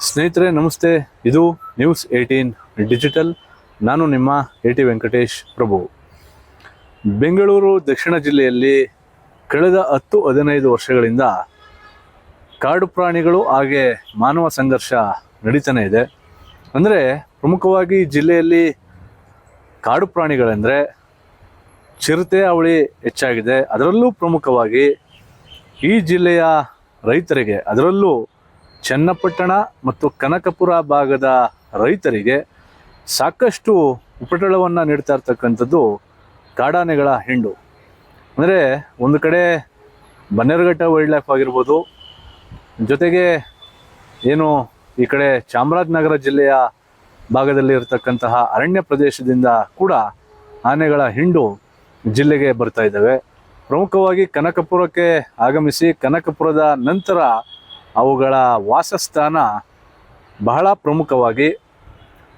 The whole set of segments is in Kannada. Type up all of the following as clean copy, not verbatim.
ಸ್ನೇಹಿತರೆ ನಮಸ್ತೆ. ಇದು ನ್ಯೂಸ್ 18 ಡಿಜಿಟಲ್. ನಾನು ನಿಮ್ಮ AT ವೆಂಕಟೇಶ್ ಪ್ರಭು. ಬೆಂಗಳೂರು ದಕ್ಷಿಣ ಜಿಲ್ಲೆಯಲ್ಲಿ ಕಳೆದ 10-15 ವರ್ಷಗಳಿಂದ ಕಾಡು ಪ್ರಾಣಿಗಳು ಹಾಗೆ ಮಾನವ ಸಂಘರ್ಷ ನಡೀತಾನೆ ಇದೆ. ಅಂದರೆ ಪ್ರಮುಖವಾಗಿ ಜಿಲ್ಲೆಯಲ್ಲಿ ಕಾಡು ಪ್ರಾಣಿಗಳೆಂದರೆ ಚಿರತೆ ಅವಳಿ ಹೆಚ್ಚಾಗಿದೆ. ಅದರಲ್ಲೂ ಪ್ರಮುಖವಾಗಿ ಈ ಜಿಲ್ಲೆಯ ರೈತರಿಗೆ, ಅದರಲ್ಲೂ ಚನ್ನಪಟ್ಟಣ ಮತ್ತು ಕನಕಪುರ ಭಾಗದ ರೈತರಿಗೆ ಸಾಕಷ್ಟು ಉಪಟಳವನ್ನು ನೀಡ್ತಾ ಇರ್ತಕ್ಕಂಥದ್ದು ಕಾಡಾನೆಗಳ ಹಿಂಡು. ಅಂದರೆ ಒಂದು ಕಡೆ ಬನ್ನೇರುಘಟ್ಟ ವೈಲ್ಡ್ ಲೈಫ್ ಆಗಿರ್ಬೋದು, ಜೊತೆಗೆ ಏನು ಈ ಕಡೆ ಚಾಮರಾಜನಗರ ಜಿಲ್ಲೆಯ ಭಾಗದಲ್ಲಿ ಇರತಕ್ಕಂತಹ ಅರಣ್ಯ ಪ್ರದೇಶದಿಂದ ಕೂಡ ಆನೆಗಳ ಹಿಂಡು ಜಿಲ್ಲೆಗೆ ಬರ್ತಾ ಇದ್ದಾವೆ. ಪ್ರಮುಖವಾಗಿ ಕನಕಪುರಕ್ಕೆ ಆಗಮಿಸಿ ಕನಕಪುರದ ನಂತರ ಅವುಗಳ ವಾಸಸ್ಥಾನ ಬಹಳ ಪ್ರಮುಖವಾಗಿ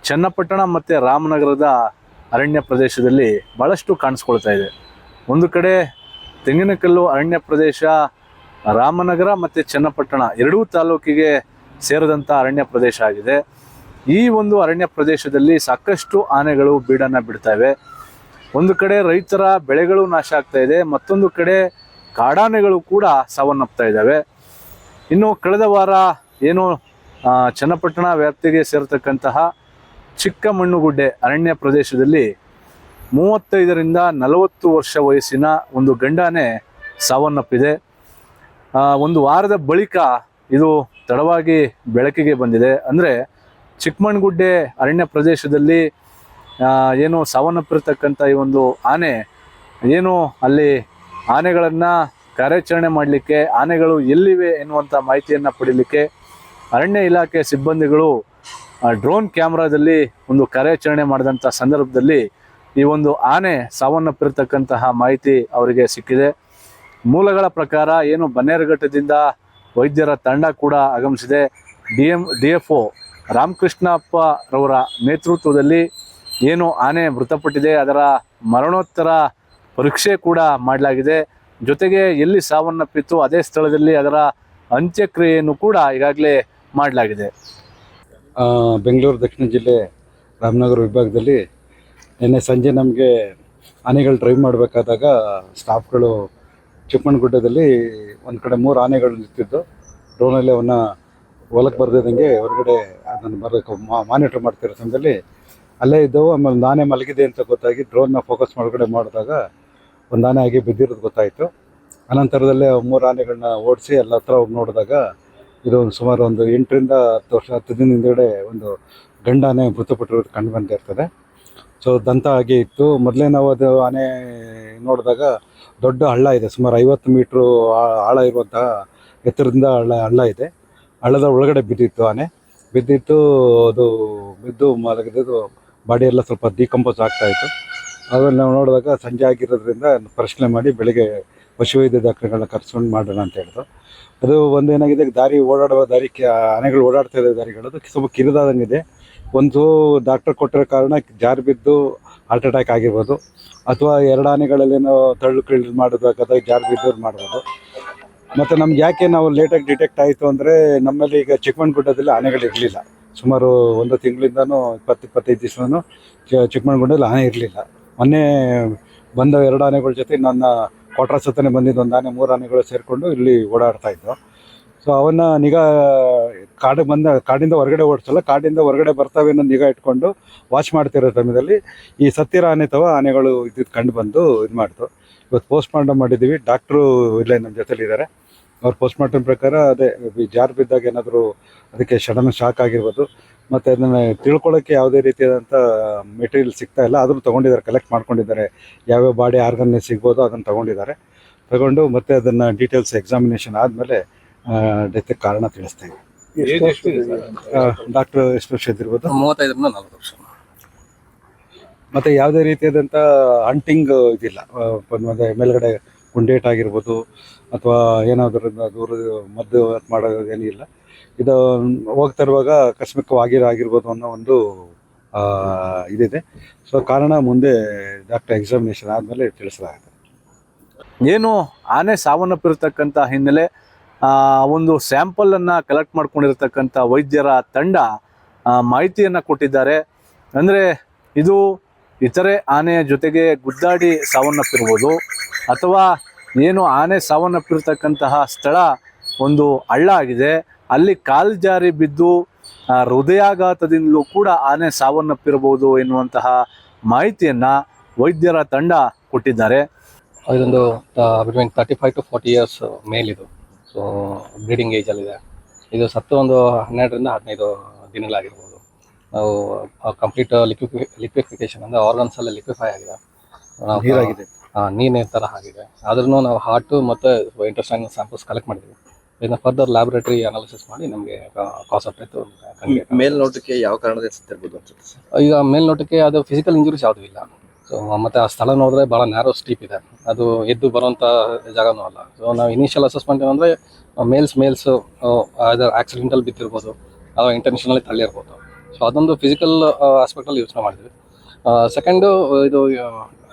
ಚನ್ನಪಟ್ಟಣ ಮತ್ತು ರಾಮನಗರದ ಅರಣ್ಯ ಪ್ರದೇಶದಲ್ಲಿ ಭಾಳಷ್ಟು ಕಾಣಿಸ್ಕೊಳ್ತಾ ಇದೆ. ಒಂದು ಕಡೆ ತೆಂಗಿನಕಲ್ಲು ಅರಣ್ಯ ಪ್ರದೇಶ ರಾಮನಗರ ಮತ್ತು ಚನ್ನಪಟ್ಟಣ ಎರಡೂ ತಾಲೂಕಿಗೆ ಸೇರಿದಂಥ ಅರಣ್ಯ ಪ್ರದೇಶ ಆಗಿದೆ. ಈ ಒಂದು ಅರಣ್ಯ ಪ್ರದೇಶದಲ್ಲಿ ಸಾಕಷ್ಟು ಆನೆಗಳು ಬೀಡನ್ನು ಬಿಡ್ತವೆ. ಒಂದು ಕಡೆ ರೈತರ ಬೆಳೆಗಳು ನಾಶ ಆಗ್ತಾ ಇದೆ, ಮತ್ತೊಂದು ಕಡೆ ಕಾಡಾನೆಗಳು ಕೂಡ ಸಾವನ್ನಪ್ತಾ ಇದ್ದಾವೆ. ಇನ್ನು ಕಳೆದ ವಾರ ಏನು ಚನ್ನಪಟ್ಟಣ ವ್ಯಾಪ್ತಿಗೆ ಸೇರತಕ್ಕಂತಹ ಚಿಕ್ಕಮಣ್ಣುಗುಡ್ಡೆ ಅರಣ್ಯ ಪ್ರದೇಶದಲ್ಲಿ 35ರಿಂದ 40 ವರ್ಷ ವಯಸ್ಸಿನ ಒಂದು ಗಂಡಾನೆ ಸಾವನ್ನಪ್ಪಿದೆ. ಒಂದು ವಾರದ ಬಳಿಕ ಇದು ತಡವಾಗಿ ಬೆಳಕಿಗೆ ಬಂದಿದೆ. ಅಂದರೆ ಚಿಕ್ಕಮಣ್ಣುಗುಡ್ಡೆ ಅರಣ್ಯ ಪ್ರದೇಶದಲ್ಲಿ ಏನು ಸಾವನ್ನಪ್ಪಿರ್ತಕ್ಕಂಥ ಈ ಒಂದು ಆನೆ ಏನು ಅಲ್ಲಿ ಆನೆಗಳನ್ನು ಕಾರ್ಯಾಚರಣೆ ಮಾಡಲಿಕ್ಕೆ, ಆನೆಗಳು ಎಲ್ಲಿವೆ ಎನ್ನುವಂಥ ಮಾಹಿತಿಯನ್ನು ಪಡೀಲಿಕ್ಕೆ ಅರಣ್ಯ ಇಲಾಖೆ ಸಿಬ್ಬಂದಿಗಳು ಡ್ರೋನ್ ಕ್ಯಾಮ್ರಾದಲ್ಲಿ ಒಂದು ಕಾರ್ಯಾಚರಣೆ ಮಾಡಿದಂಥ ಸಂದರ್ಭದಲ್ಲಿ ಈ ಒಂದು ಆನೆ ಸಾವನ್ನಪ್ಪಿರ್ತಕ್ಕಂತಹ ಮಾಹಿತಿ ಅವರಿಗೆ ಸಿಕ್ಕಿದೆ. ಮೂಲಗಳ ಪ್ರಕಾರ ಏನು ಬನ್ನೇರುಘಟ್ಟದಿಂದ ವೈದ್ಯರ ತಂಡ ಕೂಡ ಆಗಮಿಸಿದೆ. DFO ರಾಮಕೃಷ್ಣಪ್ಪರವರ ನೇತೃತ್ವದಲ್ಲಿ ಏನು ಆನೆ ಮೃತಪಟ್ಟಿದೆ ಅದರ ಮರಣೋತ್ತರ ಪರೀಕ್ಷೆ ಕೂಡ ಮಾಡಲಾಗಿದೆ. ಜೊತೆಗೆ ಎಲ್ಲಿ ಸಾವನ್ನಪ್ಪಿತ್ತು ಅದೇ ಸ್ಥಳದಲ್ಲಿ ಅದರ ಅಂತ್ಯಕ್ರಿಯೆಯನ್ನು ಕೂಡ ಈಗಾಗಲೇ ಮಾಡಲಾಗಿದೆ. ಬೆಂಗಳೂರು ದಕ್ಷಿಣ ಜಿಲ್ಲೆ ರಾಮನಗರ ವಿಭಾಗದಲ್ಲಿ ನಿನ್ನೆ ಸಂಜೆ ನಮಗೆ ಆನೆಗಳು ಡ್ರೈವ್ ಮಾಡಬೇಕಾದಾಗ ಸ್ಟಾಫ್ಗಳು ಚಿಕ್ಕಮಣ್ಣುಗುಡ್ಡದಲ್ಲಿ ಒಂದು ಕಡೆ 3 ಆನೆಗಳು ನಿಂತಿದ್ದು, ಡ್ರೋನಲ್ಲಿ ಅವನ್ನ ಹೊಲಕ್ಕೆ ಬರ್ದಿದ್ದಂಗೆ ಹೊರಗಡೆ ಅದನ್ನು ಬರಬೇಕು ಮಾನಿಟರ್ ಮಾಡ್ತಿರೋ ಸಮಯದಲ್ಲಿ ಅಲ್ಲೇ ಇದ್ದವು. ಆಮೇಲೆ ಒಂದು ಆನೆ ಮಲಗಿದೆ ಅಂತ ಗೊತ್ತಾಗಿ ಡ್ರೋನ್ನ ಫೋಕಸ್ ಒಳಗಡೆ ಮಾಡಿದಾಗ ಒಂದು ಆನೆ ಆಗಿ ಬಿದ್ದಿರೋದು ಗೊತ್ತಾಯಿತು. ಅನಂತರದಲ್ಲೇ 3 ಆನೆಗಳನ್ನ ಓಡಿಸಿ ಎಲ್ಲ ಹತ್ರ ಹೋಗಿ ನೋಡಿದಾಗ ಇದು ಸುಮಾರು ಒಂದು 8ರಿಂದ 10 ವರ್ಷ 10 ದಿನ ಹಿಂದುಗಡೆ ಒಂದು ಗಂಡಾನೆ ಮೃತಪಟ್ಟಿರೋದು ಕಂಡು ಬಂದಿರ್ತದೆ. ಸೊ ದಂತ ಹಾಗೆ ಇತ್ತು. ಮೊದಲೇ ನಾವು ಅದು ಆನೆ ನೋಡಿದಾಗ ದೊಡ್ಡ ಹಳ್ಳ ಇದೆ, ಸುಮಾರು 50 ಮೀಟ್ರು ಆಳ ಇರುವಂತಹ ಎತ್ತರದಿಂದ ಹಳ್ಳ ಇದೆ. ಹಳ್ಳದ ಒಳಗಡೆ ಬಿದ್ದಿತ್ತು ಆನೆ. ಬಿದ್ದಿತ್ತು, ಅದು ಬಿದ್ದು ಮಲಗಿದ್ದು ಬಾಡಿ ಎಲ್ಲ ಸ್ವಲ್ಪ ಡಿಕಂಪೋಸ್ ಆಗ್ತಾಯಿತ್ತು. ಆಮೇಲೆ ನಾವು ನೋಡಿದಾಗ ಸಂಜೆ ಆಗಿರೋದ್ರಿಂದ ಪ್ರಶ್ನೆ ಮಾಡಿ ಬೆಳಿಗ್ಗೆ ಪಶುವೈದ್ಯ ಡಾಕ್ಟರ್ಗಳನ್ನ ಕರ್ಸ್ಕೊಂಡು ಮಾಡೋಣ ಅಂತ ಹೇಳಿದ್ರು. ಅದು ಒಂದೇನಾಗಿದೆ, ದಾರಿ ಓಡಾಡುವ ದಾರಿ ಆನೆಗಳು ಓಡಾಡ್ತಾ ಇದ್ದ ದಾರಿಗಳದು ಸ್ವಲ್ಪ ಕಿರಿದಾದಂಗಿದೆ. ಒಂದು ಡಾಕ್ಟರ್ ಕೊಟ್ಟಿರೋ ಕಾರಣ ಜಾರಿ ಬಿದ್ದು ಹಾರ್ಟ್ ಅಟ್ಯಾಕ್ ಆಗಿರ್ಬೋದು, ಅಥವಾ 2 ಆನೆಗಳಲ್ಲೇನೋ ತಳ್ಳು ಕಿಳ್ಳು ಮಾಡೋದಾಗದಾಗ ಜಾರಿ ಬಿದ್ದವ್ರು ಮಾಡ್ಬೋದು. ಮತ್ತು ನಮ್ಗೆ ಯಾಕೆ ನಾವು ಲೇಟಾಗಿ ಡಿಟೆಕ್ಟ್ ಆಯಿತು ಅಂದರೆ, ನಮ್ಮಲ್ಲಿ ಈಗ ಚಿಕ್ಕಮಣ್ಣುಗುಡ್ಡದಲ್ಲಿ ಆನೆಗಳು ಇರಲಿಲ್ಲ. ಸುಮಾರು 1 ತಿಂಗಳಿಂದನೂ 20-25 ದಿವಸನೂ ಚಿಕ್ಕಮಣ್ಣುಗುಡ್ಡದಲ್ಲಿ ಆನೆ ಇರಲಿಲ್ಲ. ಮೊನ್ನೆ ಬಂದ 2 ಆನೆಗಳ ಜೊತೆ ನನ್ನ ಕ್ವಾರ್ಟರ್ಸ್ ಹತ್ರನೇ ಬಂದಿದ್ದು ಒಂದು ಆನೆ, 3 ಆನೆಗಳು ಸೇರಿಕೊಂಡು ಇಲ್ಲಿ ಓಡಾಡ್ತಾಯಿದ್ದು. ಸೊ ಅವನ್ನ ಕಾಡಿಂದ ಹೊರಗಡೆ ಓಡಿಸಲ್ಲ, ಕಾಡಿಂದ ಹೊರಗಡೆ ಬರ್ತವೆ ಅನ್ನೋ ನಿಗಾ ಇಟ್ಕೊಂಡು ವಾಚ್ ಮಾಡ್ತಿರೋ ಸಮಯದಲ್ಲಿ ಈ ಸತ್ತಿರೋ ಆನೆಗಳು ಇದ್ದಿದ್ದು ಕಂಡು ಬಂದು ಇದು ಮಾಡ್ತು. ಇವತ್ತು ಪೋಸ್ಟ್ಮಾರ್ಟಮ್ ಮಾಡಿದ್ದೀವಿ. ಡಾಕ್ಟ್ರು ಇಲ್ಲೇ ನಮ್ಮ ಜೊತೆಲಿದ್ದಾರೆ. ಅವ್ರ ಪೋಸ್ಟ್ಮಾರ್ಟಮ್ ಪ್ರಕಾರ ಅದೇ ಜಾರು ಬಿದ್ದಾಗ ಏನಾದರೂ ಅದಕ್ಕೆ ಸಡನ್ ಶಾಕ್ ಆಗಿರ್ಬೋದು, ಮತ್ತು ಅದನ್ನು ತಿಳ್ಕೊಳ್ಳೋಕ್ಕೆ ಯಾವುದೇ ರೀತಿಯಾದಂಥ ಮೆಟೀರಿಯಲ್ ಸಿಗ್ತಾ ಇಲ್ಲ. ಅದನ್ನು ತೊಗೊಂಡಿದ್ದಾರೆ, ಕಲೆಕ್ಟ್ ಮಾಡ್ಕೊಂಡಿದ್ದಾರೆ. ಯಾವ್ಯಾವ ಬಾಡಿ ಆರ್ಗನ್ ಸಿಗ್ಬೋದು ಅದನ್ನು ತಗೊಂಡು ಮತ್ತೆ ಅದನ್ನು ಡೀಟೇಲ್ಸ್ ಎಕ್ಸಾಮಿನೇಷನ್ ಆದಮೇಲೆ ಡೆತ್ ಕಾರಣ ತಿಳಿಸ್ತೀವಿ. ಡಾಕ್ಟ್ರು ಎಷ್ಟು ವರ್ಷ ಇದ್ದಿರ್ಬೋದು? 35ರಿಂದ 40 ವರ್ಷ. ಮತ್ತು ಯಾವುದೇ ರೀತಿಯಾದಂಥ ಹಂಟಿಂಗ್ ಇದಿಲ್ಲ. ಮತ್ತು ಮೇಲ್ಗಡೆ ಗುಂಡೇಟ್ ಆಗಿರ್ಬೋದು ಅಥವಾ ಏನಾದರೂ ದೂರ ಮದ್ದು ಮಾಡೋದು ಏನಿಲ್ಲ. ಇದು ಹೋಗ್ತಾ ಇರುವಾಗ ಆಕಸ್ಮಿಕವಾಗಿರ್ಬೋದು ಅನ್ನೋ ಒಂದು ಇದಿದೆ. ಸೊ ಕಾರಣ ಮುಂದೆ ಡಾಕ್ಟರ್ ಎಕ್ಸಾಮಿನೇಷನ್ ಆದಮೇಲೆ ತಿಳಿಸಲಾಗುತ್ತೆ. ಏನು ಆನೆ ಸಾವನ್ನಪ್ಪಿರ್ತಕ್ಕಂಥ ಹಿನ್ನೆಲೆ ಒಂದು ಸ್ಯಾಂಪಲನ್ನು ಕಲೆಕ್ಟ್ ಮಾಡ್ಕೊಂಡಿರ್ತಕ್ಕಂಥ ವೈದ್ಯರ ತಂಡ ಮಾಹಿತಿಯನ್ನು ಕೊಟ್ಟಿದ್ದಾರೆ. ಅಂದರೆ ಇದು ಇತರೆ ಆನೆಯ ಜೊತೆಗೆ ಗುದ್ದಾಡಿ ಸಾವನ್ನಪ್ಪಿರ್ಬೋದು, ಅಥವಾ ಏನು ಆನೆ ಸಾವನ್ನಪ್ಪಿರ್ತಕ್ಕಂತಹ ಸ್ಥಳ ಒಂದು ಹಳ್ಳ ಆಗಿದೆ, ಅಲ್ಲಿ ಕಾಲು ಜಾರಿ ಬಿದ್ದು ಹೃದಯಾಘಾತದಿಂದಲೂ ಕೂಡ ಆನೆ ಸಾವನ್ನಪ್ಪಿರಬಹುದು ಎನ್ನುವಂತಹ ಮಾಹಿತಿಯನ್ನು ವೈದ್ಯರ ತಂಡ ಕೊಟ್ಟಿದ್ದಾರೆ. ಇದೊಂದು ಬಿಟ್ವೀನ್ 35 to 40 ಇಯರ್ಸ್ ಮೇಲಿದು. ಸೊ ಬ್ರೀಡಿಂಗ್ ಏಜಲ್ಲಿದೆ. ಇದು ಸತ್ತು ಒಂದು 12ರಿಂದ 15 ದಿನಗಳಾಗಿರ್ಬೋದು. ನಾವು ಕಂಪ್ಲೀಟ್ ಲಿಕ್ವಿಫಿಕೇಶನ್ ಅಂದರೆ ಆರ್ಗನ್ಸ್ ಎಲ್ಲ ಲಿಕ್ವಿಫೈ ಆಗಿದೆ, ನೀರಾಗಿದೆ, ನೀರಿನ ಥರ ಆಗಿದೆ. ಆದ್ರೂ ನಾವು ಹಾರ್ಟು ಮತ್ತು ಇಂಟೆಸ್ಟೈನಲ್ ಸ್ಯಾಂಪಲ್ಸ್ ಕಲೆಕ್ಟ್ ಮಾಡಿದ್ವಿ. ಇದನ್ನ ಫರ್ದರ್ ಲ್ಯಾಬೊರೇಟರಿ ಅನಾಲಿಸಿಸ್ ಮಾಡಿ ನಮಗೆ ಕಾಸ್ ಆಫ್ ಡೆತ್ ಮೇಲ್ನೋಟಕ್ಕೆ ಯಾವ ಕಾರಣದಿಂದ ಸತ್ತಿರ್ಬೋದು ಅನ್ಸುತ್ತೆ ಸರ್? ಈಗ ಮೇಲ್ನೋಟಕ್ಕೆ ಅದು ಫಿಸಿಕಲ್ ಇಂಜುರೀಸ್ ಯಾವುದೂ ಇಲ್ಲ. ಸೊ ಮತ್ತು ಆ ಸ್ಥಳ ನೋಡಿದ್ರೆ ಭಾಳ ನ್ಯಾರೋ ಸ್ಟೀಪ್ ಇದೆ, ಅದು ಎದ್ದು ಬರೋಂಥ ಜಾಗನೂ ಅಲ್ಲ. ಸೊ ನಾವು ಇನಿಷಿಯಲ್ ಅಸೆಸ್ಮೆಂಟ್ ಏನಂದರೆ ಮೇಲ್ಸು ಅದರ ಆಕ್ಸಿಡೆಂಟಲ್ಲಿ ಬಿದ್ದಿರ್ಬೋದು ಅಥವಾ ಇಂಟೆನ್ಷನಲಿ ತಳ್ಳಿರ್ಬೋದು. ಸೊ ಅದೊಂದು ಫಿಸಿಕಲ್ ಆಸ್ಪೆಕ್ಟಲ್ಲಿ ಯೋಚನೆ ಮಾಡಿದ್ವಿ. ಸೆಕೆಂಡು ಇದು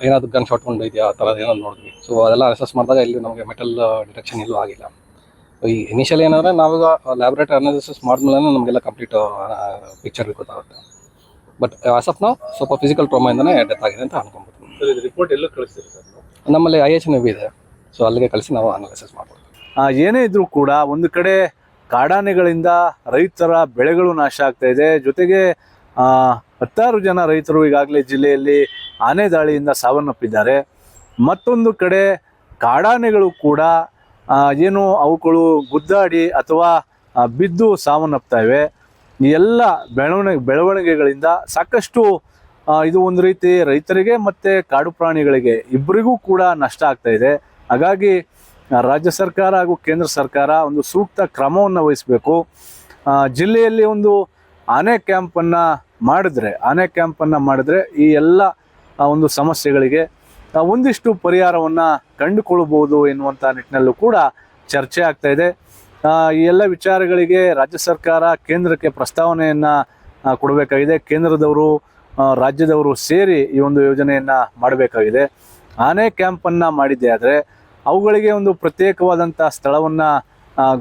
ಏನಾದರೂ ಗನ್ ಶಾಟ್ ಇದೆಯಾ ಆ ಥರ ಏನಾದ್ರು ನೋಡಿದ್ವಿ. ಸೊ ಅದೆಲ್ಲ ಅಸೆಸ್ ಮಾಡಿದಾಗ ಇಲ್ಲಿ ನಮಗೆ ಮೆಟಲ್ ಡಿಟೆಕ್ಷನ್ ಎಲ್ಲೂ ಆಗಿಲ್ಲ. ಈ ಇನಿಷಿಯಲ್ ಏನಂದರೆ ನಾವೀಗ ಲ್ಯಾಬೊರೇಟರಿ ಅನಾಲಿಸಿಸ್ ಮಾಡಿದ್ಮೇಲೆ ನಮಗೆಲ್ಲ ಕಂಪ್ಲೀಟ್ ಪಿಕ್ಚರ್ ಗೊತ್ತಾಗುತ್ತೆ. ಬಟ್ ಆಸ್ ಆಫ್ ನಾವು ಸ್ವಲ್ಪ ಫಿಸಿಕಲ್ ಟ್ರಾಮಾಯಿಂದನೇ ಡೆತ್ ಆಗಿದೆ ಅಂತ ಅನ್ಕೊಂಬೋದು. ರಿಪೋರ್ಟ್ ಎಲ್ಲೂ ಕಳಿಸ್ತೀರಿ ಸರ್? ನಮ್ಮಲ್ಲಿ IHNB ಇದೆ, ಸೊ ಅಲ್ಲಿಗೆ ಕಳಿಸಿ ನಾವು ಅನಾಲಿಸಿಸ್ ಮಾಡ್ಬೋದು. ಏನೇ ಇದ್ರೂ ಕೂಡ ಒಂದು ಕಡೆ ಕಾಡಾನೆಗಳಿಂದ ರೈತರ ಬೆಳೆಗಳು ನಾಶ ಆಗ್ತಾ ಇದೆ, ಜೊತೆಗೆ 10 ಜನ ರೈತರು ಈಗಾಗಲೇ ಜಿಲ್ಲೆಯಲ್ಲಿ ಆನೆ ದಾಳಿಯಿಂದ ಸಾವನ್ನಪ್ಪಿದ್ದಾರೆ. ಮತ್ತೊಂದು ಕಡೆ ಕಾಡಾನೆಗಳು ಕೂಡ ಏನು ಅವುಗಳು ಗುದ್ದಾಡಿ ಅಥವಾ ಬಿದ್ದು ಸಾವನ್ನಪ್ತಾ ಇವೆ. ಈ ಎಲ್ಲ ಬೆಳವಣಿಗೆಗಳಿಂದ ಸಾಕಷ್ಟು ಇದು ಒಂದು ರೀತಿ ರೈತರಿಗೆ ಮತ್ತು ಕಾಡು ಪ್ರಾಣಿಗಳಿಗೆ ಇಬ್ಬರಿಗೂ ಕೂಡ ನಷ್ಟ ಆಗ್ತಾ ಇದೆ. ಹಾಗಾಗಿ ರಾಜ್ಯ ಸರ್ಕಾರ ಹಾಗೂ ಕೇಂದ್ರ ಸರ್ಕಾರ ಒಂದು ಸೂಕ್ತ ಕ್ರಮವನ್ನು ವಹಿಸಬೇಕು. ಜಿಲ್ಲೆಯಲ್ಲಿ ಒಂದು ಆನೆ ಕ್ಯಾಂಪನ್ನು ಮಾಡಿದ್ರೆ ಈ ಎಲ್ಲ ಒಂದು ಸಮಸ್ಯೆಗಳಿಗೆ ಒಂದಿಷ್ಟು ಪರಿಹಾರವನ್ನು ಕಂಡುಕೊಳ್ಳಬಹುದು ಎನ್ನುವಂಥ ನಿಟ್ಟಿನಲ್ಲೂ ಕೂಡ ಚರ್ಚೆ ಆಗ್ತಾ ಇದೆ. ಈ ಎಲ್ಲ ವಿಚಾರಗಳಿಗೆ ರಾಜ್ಯ ಸರ್ಕಾರ ಕೇಂದ್ರಕ್ಕೆ ಪ್ರಸ್ತಾವನೆಯನ್ನು ಕೊಡಬೇಕಾಗಿದೆ. ಕೇಂದ್ರದವರು ರಾಜ್ಯದವರು ಸೇರಿ ಈ ಒಂದು ಯೋಜನೆಯನ್ನು ಮಾಡಬೇಕಾಗಿದೆ. ಆನೆ ಕ್ಯಾಂಪನ್ನು ಮಾಡಿದ್ದೇ ಆದರೆ ಅವುಗಳಿಗೆ ಒಂದು ಪ್ರತ್ಯೇಕವಾದಂಥ ಸ್ಥಳವನ್ನು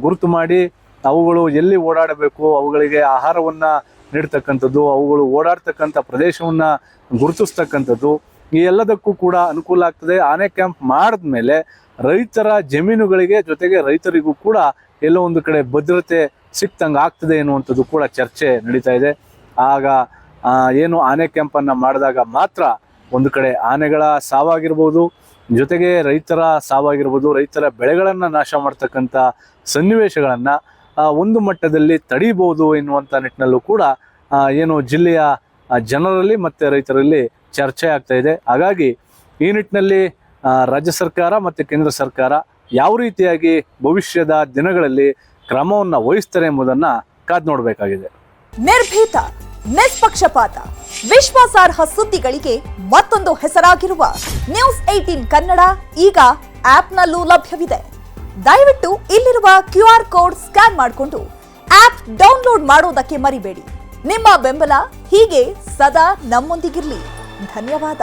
ಗುರುತು ಮಾಡಿ ಅವುಗಳು ಎಲ್ಲಿ ಓಡಾಡಬೇಕು, ಅವುಗಳಿಗೆ ಆಹಾರವನ್ನು ನೀಡ್ತಕ್ಕಂಥದ್ದು, ಅವುಗಳು ಓಡಾಡ್ತಕ್ಕಂಥ ಪ್ರದೇಶವನ್ನು ಗುರುತಿಸ್ತಕ್ಕಂಥದ್ದು, ಈ ಎಲ್ಲದಕ್ಕೂ ಕೂಡ ಅನುಕೂಲ ಆಗ್ತದೆ. ಆನೆ ಕ್ಯಾಂಪ್ ಮಾಡಿದ್ಮೇಲೆ ರೈತರ ಜಮೀನುಗಳಿಗೆ ಜೊತೆಗೆ ರೈತರಿಗೂ ಕೂಡ ಎಲ್ಲೋ ಒಂದು ಕಡೆ ಭದ್ರತೆ ಸಿಕ್ತಂಗೆ ಆಗ್ತದೆ ಎನ್ನುವಂಥದ್ದು ಕೂಡ ಚರ್ಚೆ ನಡೀತಾ ಇದೆ. ಆಗ ಏನು ಆನೆ ಕ್ಯಾಂಪನ್ನು ಮಾಡಿದಾಗ ಮಾತ್ರ ಒಂದು ಕಡೆ ಆನೆಗಳ ಸಾವಾಗಿರ್ಬೋದು, ಜೊತೆಗೆ ರೈತರ ಸಾವಾಗಿರ್ಬೋದು, ರೈತರ ಬೆಳೆಗಳನ್ನು ನಾಶ ಮಾಡ್ತಕ್ಕಂಥ ಸನ್ನಿವೇಶಗಳನ್ನು ಒಂದು ಮಟ್ಟದಲ್ಲಿ ತಡೀಬೋದು ಎನ್ನುವಂಥ ನಿಟ್ಟಿನಲ್ಲೂ ಕೂಡ ಏನು ಜಿಲ್ಲೆಯ ಜನರಲ್ಲಿ ಮತ್ತು ರೈತರಲ್ಲಿ ಚರ್ಚೆ ಆಗ್ತಾ ಇದೆ. ಹಾಗಾಗಿ ಈ ನಿಟ್ಟಿನಲ್ಲಿ ರಾಜ್ಯ ಸರ್ಕಾರ ಮತ್ತು ಕೇಂದ್ರ ಸರ್ಕಾರ ಯಾವ ರೀತಿಯಾಗಿ ಭವಿಷ್ಯದ ದಿನಗಳಲ್ಲಿ ಕ್ರಮವನ್ನು ವಹಿಸ್ತಾರೆ ಎಂಬುದನ್ನು ಕಾದು ನೋಡಬೇಕಾಗಿದೆ. ನಿರ್ಭೀತ, ನಿಷ್ಪಕ್ಷಪಾತ, ವಿಶ್ವಾಸಾರ್ಹ ಸುದ್ದಿಗಳಿಗೆ ಮತ್ತೊಂದು ಹೆಸರಾಗಿರುವ ನ್ಯೂಸ್ 18 ಕನ್ನಡ ಈಗ ಆಪ್ನಲ್ಲೂ ಲಭ್ಯವಿದೆ. ದಯವಿಟ್ಟು ಇಲ್ಲಿರುವ QR ಕೋಡ್ ಸ್ಕ್ಯಾನ್ ಮಾಡಿಕೊಂಡು ಆಪ್ ಡೌನ್ಲೋಡ್ ಮಾಡೋದಕ್ಕೆ ಮರಿಬೇಡಿ. ನಿಮ್ಮ ಬೆಂಬಲ ಹೀಗೆ ಸದಾ ನಮ್ಮೊಂದಿಗಿರಲಿ. ಧನ್ಯವಾದ.